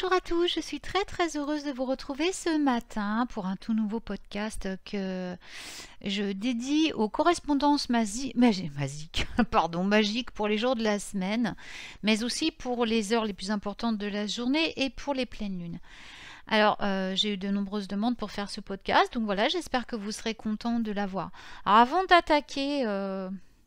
Bonjour à tous, je suis très heureuse de vous retrouver ce matin pour un tout nouveau podcast que je dédie aux correspondances magiques, magiques pour les jours de la semaine, mais aussi pour les heures les plus importantes de la journée et pour les pleines lunes. Alors, j'ai eu de nombreuses demandes pour faire ce podcast, donc voilà, j'espère que vous serez contents de l'avoir. Alors, avant d'attaquer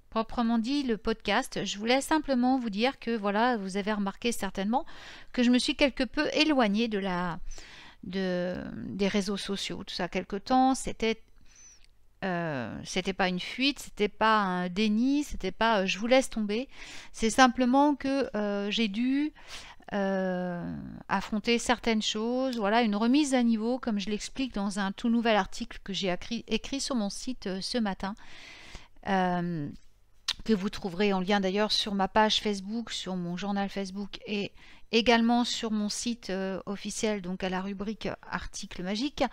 proprement dit le podcast, je voulais simplement vous dire que voilà, vous avez remarqué certainement que je me suis quelque peu éloignée des réseaux sociaux. Tout ça, quelque temps, c'était pas une fuite, c'était pas un déni, c'était pas je vous laisse tomber. C'est simplement que j'ai dû affronter certaines choses, voilà, une remise à niveau, comme je l'explique dans un tout nouvel article que j'ai écrit sur mon site ce matin. Que vous trouverez en lien d'ailleurs sur ma page Facebook, sur mon journal Facebook et également sur mon site officiel, donc à la rubrique articles magiques.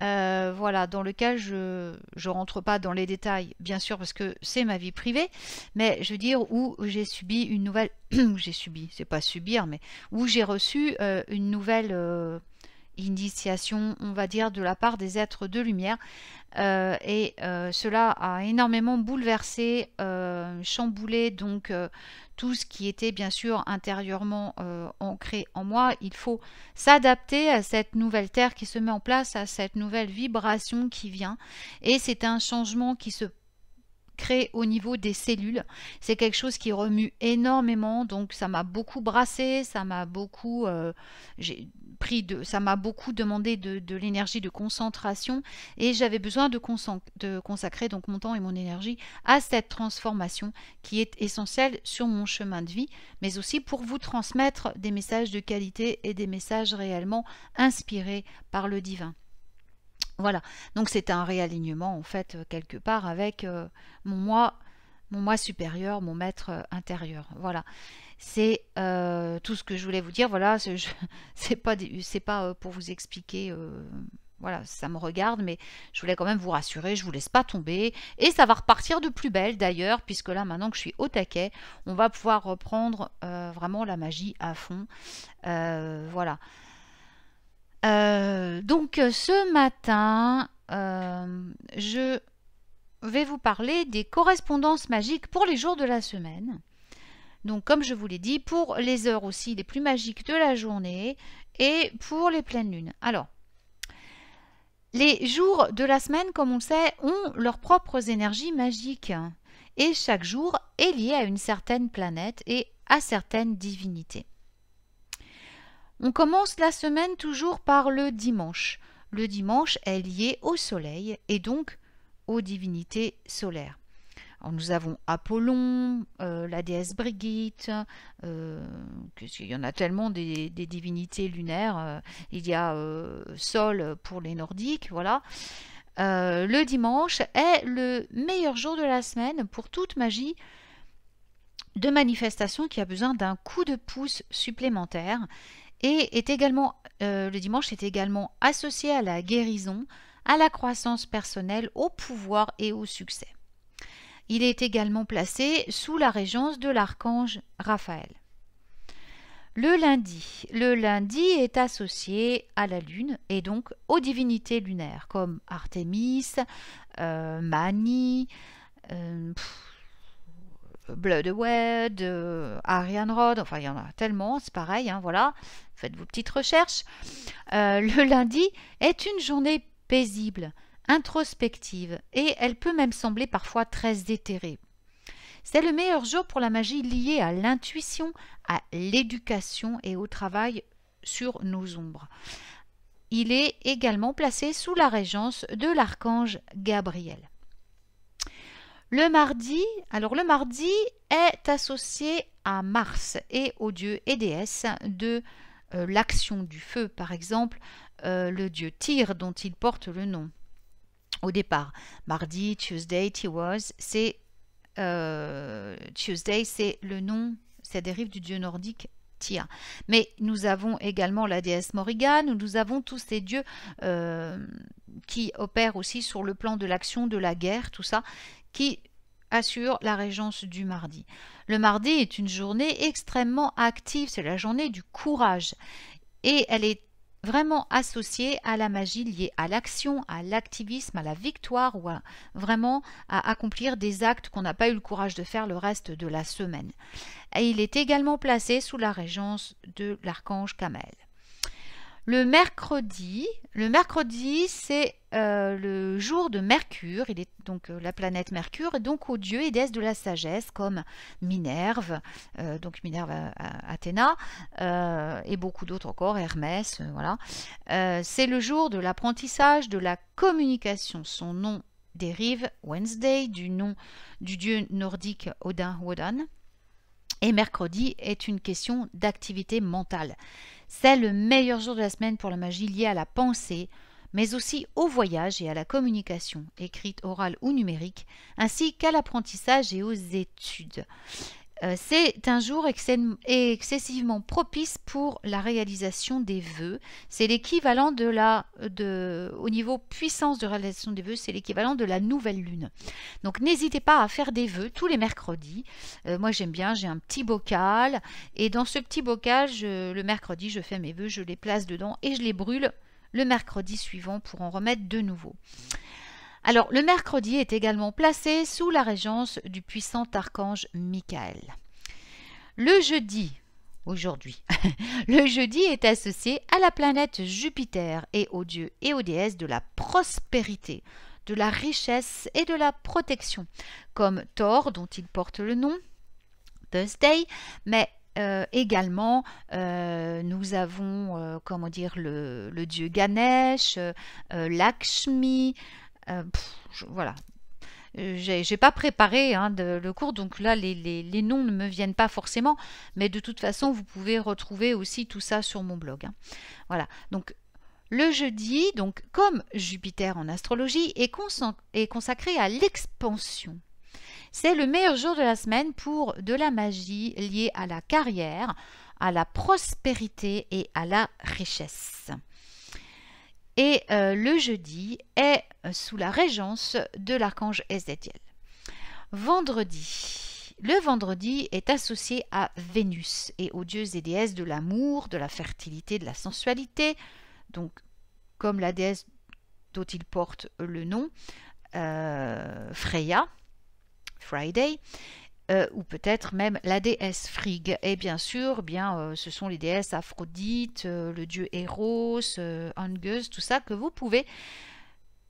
Voilà, dans lequel je rentre pas dans les détails, bien sûr, parce que c'est ma vie privée, mais je veux dire où j'ai subi une nouvelle... j'ai subi, c'est pas subir, mais où j'ai reçu une nouvelle... initiation, on va dire, de la part des êtres de lumière. Cela a énormément bouleversé, chamboulé donc tout ce qui était bien sûr intérieurement ancré en moi. Il faut s'adapter à cette nouvelle terre qui se met en place, à cette nouvelle vibration qui vient. Et c'est un changement qui se crée au niveau des cellules. C'est quelque chose qui remue énormément, donc ça m'a beaucoup brassé, ça m'a beaucoup ça m'a beaucoup demandé de l'énergie de concentration et j'avais besoin de consacrer donc mon temps et mon énergie à cette transformation qui est essentielle sur mon chemin de vie, mais aussi pour vous transmettre des messages de qualité et des messages réellement inspirés par le divin. Voilà, donc c'est un réalignement en fait quelque part avec mon moi supérieur, mon maître intérieur. Voilà, c'est tout ce que je voulais vous dire. Voilà, c'est pas pour vous expliquer. Voilà, ça me regarde, mais je voulais quand même vous rassurer, je vous laisse pas tomber. Et ça va repartir de plus belle d'ailleurs, puisque là maintenant que je suis au taquet, on va pouvoir reprendre vraiment la magie à fond. Voilà. Donc ce matin, je vais vous parler des correspondances magiques pour les jours de la semaine. Donc comme je vous l'ai dit, pour les heures aussi les plus magiques de la journée et pour les pleines lunes. Alors, les jours de la semaine, comme on le sait, ont leurs propres énergies magiques. Et chaque jour est lié à une certaine planète et à certaines divinités. On commence la semaine toujours par le dimanche. Le dimanche est lié au soleil et donc aux divinités solaires. Alors nous avons Apollon, la déesse Brigitte, il y en a tellement des divinités lunaires. Il y a Sol pour les nordiques, voilà. Le dimanche est le meilleur jour de la semaine pour toute magie de manifestation qui a besoin d'un coup de pouce supplémentaire. Et le dimanche est également associé à la guérison, à la croissance personnelle, au pouvoir et au succès. Il est également placé sous la régence de l'archange Raphaël. Le lundi est associé à la lune et donc aux divinités lunaires comme Artémis, Mani, Bloodwed, Ariane Rod, enfin il y en a tellement, c'est pareil, hein, voilà, faites vos petites recherches. Le lundi est une journée paisible, introspective, et elle peut même sembler parfois très éthérée. C'est le meilleur jour pour la magie liée à l'intuition, à l'éducation et au travail sur nos ombres. Il est également placé sous la régence de l'archange Gabriel. Le mardi est associé à Mars et aux dieux et déesses de l'action du feu, par exemple, le dieu Tyr dont il porte le nom. Au départ, mardi, Tuesday, Tiwaz, Tuesday, c'est le nom, ça dérive du dieu nordique Tyr. Mais nous avons également la déesse Morrigan, nous avons tous ces dieux qui opèrent aussi sur le plan de l'action, de la guerre, tout ça, qui assure la régence du mardi. Le mardi est une journée extrêmement active, c'est la journée du courage. et elle est vraiment associée à la magie liée à l'action, à l'activisme, à la victoire ou vraiment à accomplir des actes qu'on n'a pas eu le courage de faire le reste de la semaine. Et il est également placé sous la régence de l'archange Kamael. Le mercredi c'est le jour de Mercure, il est donc la planète Mercure, et donc aux dieux et déesses de la sagesse comme Minerve, donc Minerve Athéna, et beaucoup d'autres encore, Hermès, voilà. C'est le jour de l'apprentissage, de la communication. Son nom dérive, Wednesday, du nom du dieu nordique Odin Wodan. Et mercredi est une question d'activité mentale. C'est le meilleur jour de la semaine pour la magie liée à la pensée, mais aussi au voyage et à la communication, écrite, orale ou numérique, ainsi qu'à l'apprentissage et aux études. C'est un jour excessivement propice pour la réalisation des vœux. C'est l'équivalent au niveau puissance de réalisation des vœux, c'est l'équivalent de la nouvelle lune. Donc n'hésitez pas à faire des vœux tous les mercredis. Moi j'aime bien, j'ai un petit bocal et dans ce petit bocal, le mercredi, je fais mes vœux, je les place dedans et je les brûle le mercredi suivant pour en remettre de nouveau. Alors, le mercredi est également placé sous la régence du puissant archange Michael. Le jeudi, aujourd'hui, le jeudi est associé à la planète Jupiter et aux dieux et aux déesses de la prospérité, de la richesse et de la protection, comme Thor, dont il porte le nom, Thursday, mais également, nous avons, comment dire, le dieu Ganesh, Lakshmi. Voilà, j'ai pas préparé le cours, donc là les noms ne me viennent pas forcément, mais de toute façon vous pouvez retrouver aussi tout ça sur mon blog. Voilà, donc le jeudi, donc comme Jupiter en astrologie, est consacré à l'expansion. C'est le meilleur jour de la semaine pour de la magie liée à la carrière, à la prospérité et à la richesse. Et le jeudi est sous la régence de l'archange Ezéchiel. Vendredi. Le vendredi est associé à Vénus et aux dieux et déesses de l'amour, de la fertilité, de la sensualité. Donc, comme la déesse dont il porte le nom, Freya, Friday, ou peut-être même la déesse Frigg. Et bien sûr, ce sont les déesses Aphrodite, le dieu Eros, Angus, tout ça que vous pouvez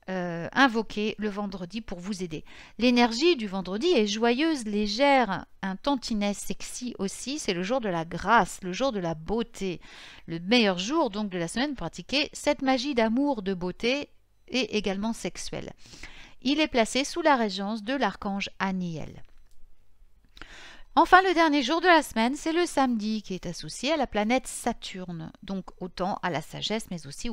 invoquer le vendredi pour vous aider. L'énergie du vendredi est joyeuse, légère, un tantinet sexy aussi. C'est le jour de la grâce, le jour de la beauté. Le meilleur jour donc de la semaine pour pratiquer cette magie d'amour, de beauté et également sexuelle. Il est placé sous la régence de l'archange Aniel. Enfin, le dernier jour de la semaine, c'est le samedi qui est associé à la planète Saturne, donc autant à la sagesse, mais aussi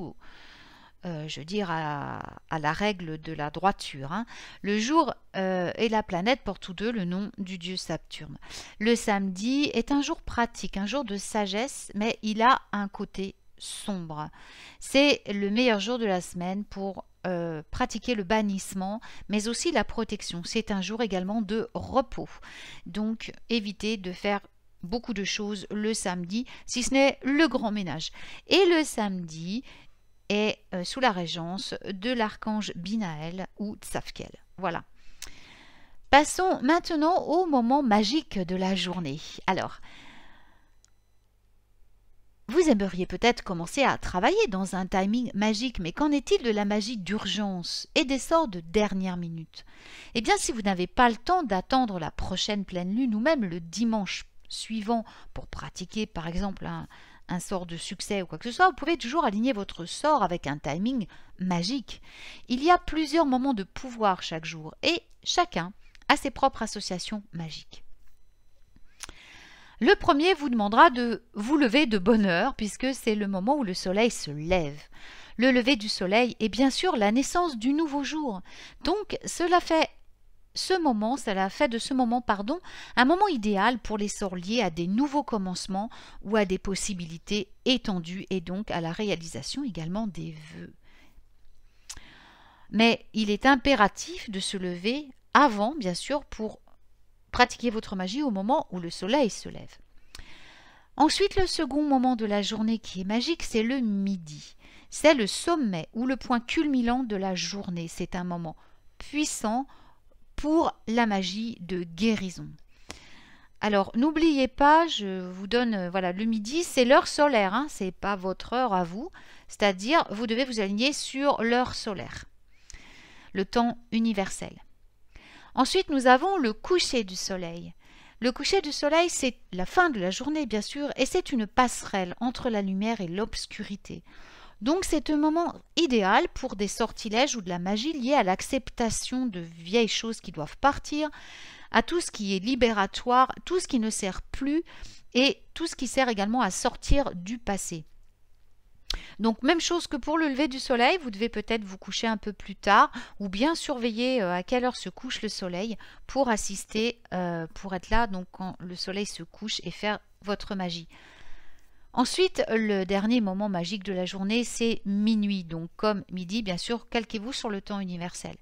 à la règle de la droiture. Le jour et la planète portent tous deux le nom du dieu Saturne. Le samedi est un jour pratique, un jour de sagesse, mais il a un côté sombre. C'est le meilleur jour de la semaine pour pratiquer le bannissement, mais aussi la protection. C'est un jour également de repos. Donc, évitez de faire beaucoup de choses le samedi, si ce n'est le grand ménage. Et le samedi est sous la régence de l'archange Binaël ou Tzafkel. Voilà. Passons maintenant au moment magique de la journée. Alors, vous aimeriez peut-être commencer à travailler dans un timing magique, mais qu'en est-il de la magie d'urgence et des sorts de dernière minute? Eh bien, si vous n'avez pas le temps d'attendre la prochaine pleine lune ou même le dimanche suivant pour pratiquer par exemple un sort de succès ou quoi que ce soit, vous pouvez toujours aligner votre sort avec un timing magique. Il y a plusieurs moments de pouvoir chaque jour et chacun a ses propres associations magiques. Le premier vous demandera de vous lever de bonne heure puisque c'est le moment où le soleil se lève. Le lever du soleil est bien sûr la naissance du nouveau jour. Donc cela fait de ce moment, un moment idéal pour les sorts liés à des nouveaux commencements ou à des possibilités étendues et donc à la réalisation également des vœux. Mais il est impératif de se lever avant, bien sûr, pour pratiquer votre magie au moment où le soleil se lève. Ensuite, le second moment de la journée qui est magique, c'est le midi. C'est le sommet ou le point culminant de la journée. C'est un moment puissant pour la magie de guérison. Alors, n'oubliez pas, je vous donne, voilà, le midi, c'est l'heure solaire, hein, c'est pas votre heure à vous. C'est-à-dire, vous devez vous aligner sur l'heure solaire, le temps universel. Ensuite, nous avons le coucher du soleil. Le coucher du soleil, c'est la fin de la journée, bien sûr, et c'est une passerelle entre la lumière et l'obscurité. Donc, c'est un moment idéal pour des sortilèges ou de la magie liée à l'acceptation de vieilles choses qui doivent partir, à tout ce qui est libératoire, tout ce qui ne sert plus et tout ce qui sert également à sortir du passé. Donc même chose que pour le lever du soleil, vous devez peut-être vous coucher un peu plus tard ou bien surveiller à quelle heure se couche le soleil pour assister, pour être là donc quand le soleil se couche et faire votre magie. Ensuite, le dernier moment magique de la journée, c'est minuit. Donc comme midi, bien sûr, calquez-vous sur le temps universel.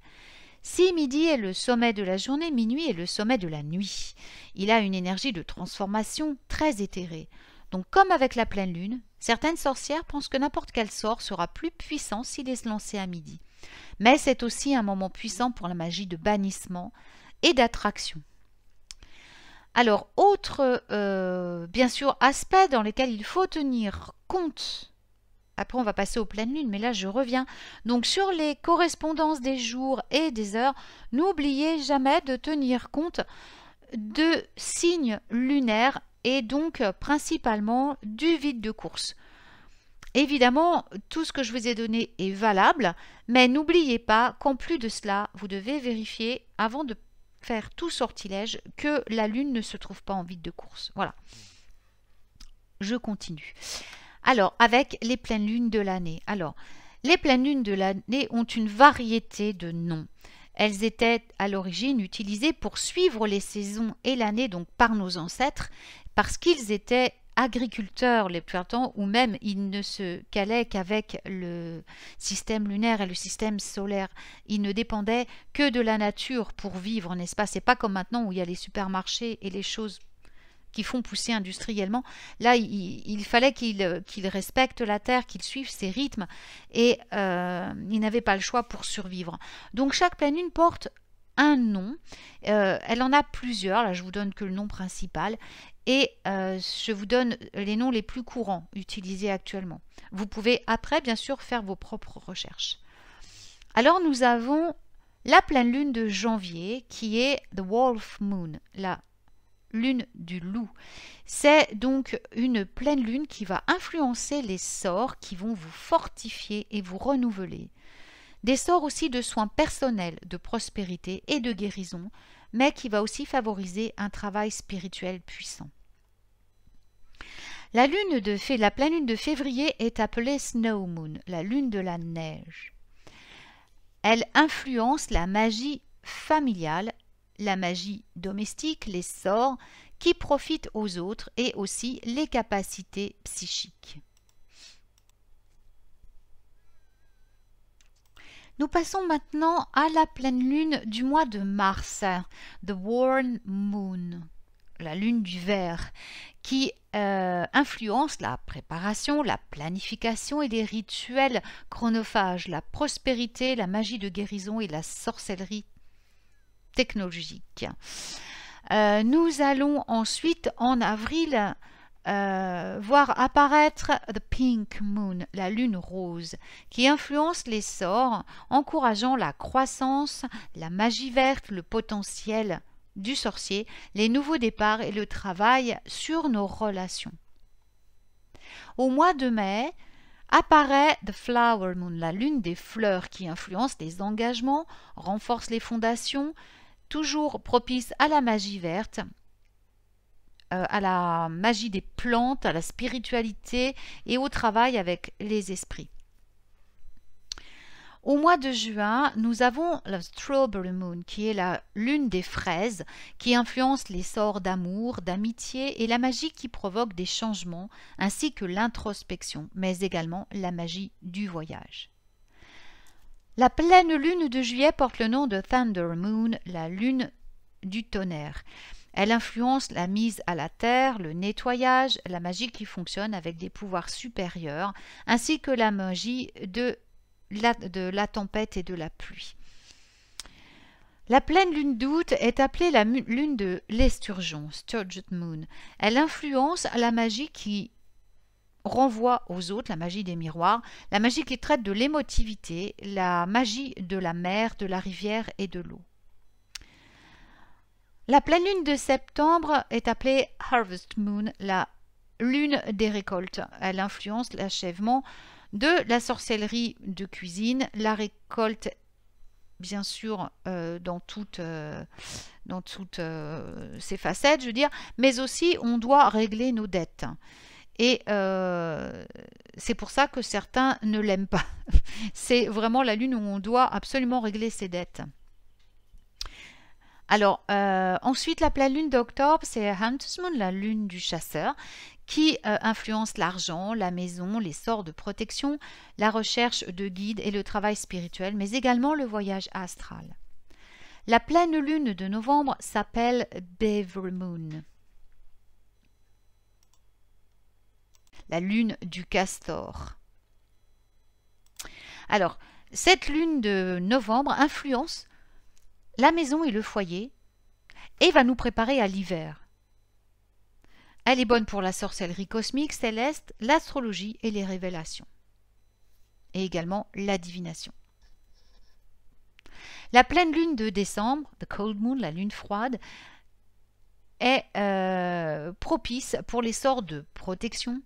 Si midi est le sommet de la journée, minuit est le sommet de la nuit. Il a une énergie de transformation très éthérée. Donc comme avec la pleine lune, certaines sorcières pensent que n'importe quel sort sera plus puissant s'il est lancé à midi. Mais c'est aussi un moment puissant pour la magie de bannissement et d'attraction. Alors, autre, bien sûr, aspect dans lequel il faut tenir compte. Après, on va passer aux pleines lunes, mais là, je reviens. Donc, sur les correspondances des jours et des heures, n'oubliez jamais de tenir compte de signes lunaires et donc principalement du vide de course. Évidemment, tout ce que je vous ai donné est valable, mais n'oubliez pas qu'en plus de cela, vous devez vérifier avant de faire tout sortilège que la lune ne se trouve pas en vide de course. Voilà. Je continue. Alors, avec les pleines lunes de l'année. Alors, les pleines lunes de l'année ont une variété de noms. Elles étaient à l'origine utilisées pour suivre les saisons et l'année donc par nos ancêtres, parce qu'ils étaient agriculteurs les plus temps, ou même ils ne se calaient qu'avec le système lunaire et le système solaire. Ils ne dépendaient que de la nature pour vivre, n'est-ce pas? C'est pas comme maintenant où il y a les supermarchés et les choses qui font pousser industriellement. Là, il fallait qu'ils respectent la terre, qu'ils suivent ses rythmes et ils n'avaient pas le choix pour survivre. Donc chaque pleine lune porte un nom. Elle en a plusieurs. Là, je vous donne que le nom principal et je vous donne les noms les plus courants utilisés actuellement. Vous pouvez après, bien sûr, faire vos propres recherches. Alors, nous avons la pleine lune de janvier qui est The Wolf Moon, la lune du loup. C'est donc une pleine lune qui va influencer les sorts qui vont vous fortifier et vous renouveler. Des sorts aussi de soins personnels, de prospérité et de guérison, mais qui va aussi favoriser un travail spirituel puissant. La pleine lune de février est appelée Snow Moon, la lune de la neige. Elle influence la magie familiale, la magie domestique, les sorts qui profitent aux autres et aussi les capacités psychiques. Nous passons maintenant à la pleine lune du mois de mars, The Worm Moon, la lune du ver, qui influence la préparation, la planification et les rituels chronophages, la prospérité, la magie de guérison et la sorcellerie technologique. Nous allons ensuite en avril voir apparaître The Pink Moon, la lune rose, qui influence les sorts, encourageant la croissance, la magie verte, le potentiel du sorcier, les nouveaux départs et le travail sur nos relations. Au mois de mai, apparaît The Flower Moon, la lune des fleurs, qui influence les engagements, renforce les fondations, toujours propice à la magie verte, à la magie des plantes, à la spiritualité et au travail avec les esprits. Au mois de juin, nous avons la Strawberry Moon, qui est la lune des fraises, qui influence les sorts d'amour, d'amitié et la magie qui provoque des changements, ainsi que l'introspection, mais également la magie du voyage. La pleine lune de juillet porte le nom de Thunder Moon, la lune du tonnerre. Elle influence la mise à la terre, le nettoyage, la magie qui fonctionne avec des pouvoirs supérieurs, ainsi que la magie de la tempête et de la pluie. La pleine lune d'août est appelée la lune de l'esturgeon, Sturgeon Moon. Elle influence la magie qui renvoie aux autres, la magie des miroirs, la magie qui traite de l'émotivité, la magie de la mer, de la rivière et de l'eau. La pleine lune de septembre est appelée Harvest Moon, la lune des récoltes. Elle influence l'achèvement de la sorcellerie de cuisine, la récolte bien sûr dans toutes ses facettes, je veux dire, mais aussi on doit régler nos dettes. Et c'est pour ça que certains ne l'aiment pas. C'est vraiment la lune où on doit absolument régler ses dettes. Alors, ensuite, la pleine lune d'octobre, c'est Hunter's Moon, la lune du chasseur, qui influence l'argent, la maison, les sorts de protection, la recherche de guides et le travail spirituel, mais également le voyage astral. La pleine lune de novembre s'appelle Beaver Moon, la lune du castor. Alors, cette lune de novembre influence la maison et le foyer et va nous préparer à l'hiver. Elle est bonne pour la sorcellerie cosmique, céleste, l'astrologie et les révélations. Et également la divination. La pleine lune de décembre, the cold moon, la lune froide, est propice pour les sorts de protection,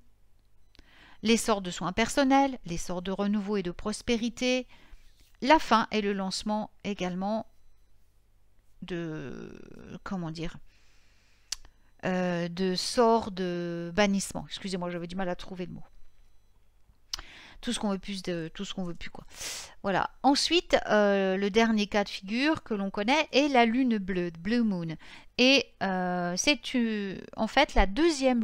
les sorts de soins personnels, les sorts de renouveau et de prospérité, la fin et le lancement également de, comment dire, de sorts de bannissement. Excusez-moi, j'avais du mal à trouver le mot. Tout ce qu'on veut plus quoi. Voilà. Ensuite, le dernier cas de figure que l'on connaît est la lune bleue, Blue Moon. Et c'est en fait la deuxième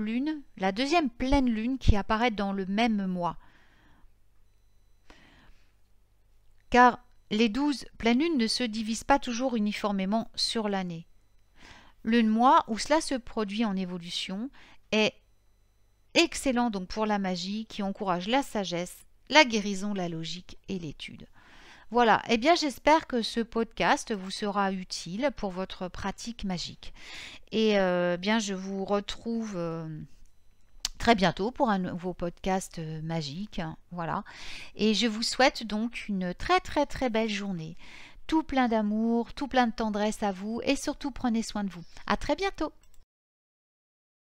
pleine lune qui apparaît dans le même mois. Car les 12 pleines lunes ne se divisent pas toujours uniformément sur l'année. Le mois où cela se produit en évolution est excellent donc pour la magie qui encourage la sagesse, la guérison, la logique et l'étude. Voilà, eh bien j'espère que ce podcast vous sera utile pour votre pratique magique. Et bien je vous retrouve très bientôt pour un nouveau podcast magique. Voilà. Et je vous souhaite donc une très très très belle journée. Tout plein d'amour, tout plein de tendresse à vous et surtout prenez soin de vous. À très bientôt.